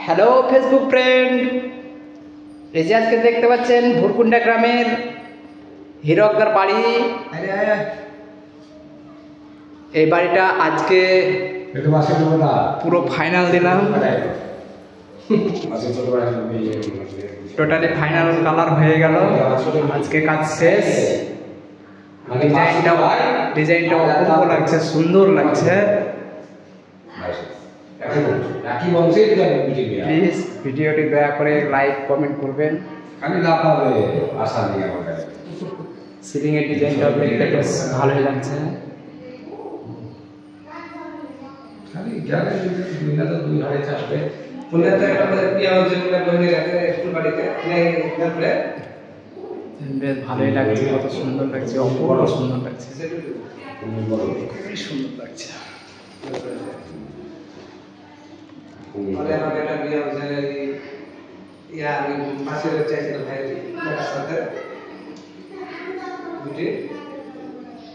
Hello Facebook friend, এই যে আজকে দেখতে পাচ্ছেন ভুরকুন্ডা গ্রামের হিরকদার বাড়ি। এই বাড়িটা আজকে পুরো ফাইনাল দিলাম, টোটালি ফাইনাল কালার হয়ে গেল। আজকে কাজ শেষ। ডিজাইনটা অপূর্ব লাগছে, সুন্দর লাগছে। প্লিজ ভিডিওটি দয়া করে লাইক কমেন্ট করবেন। সিলিং এর ডিজাইনটা দেখতে বেশ ভালোই লাগছে। বেশ ভালোই লাগছে, কত সুন্দর লাগছে, অপূর্ব সুন্দর লাগছে, খুবই সুন্দর লাগছে। ভাই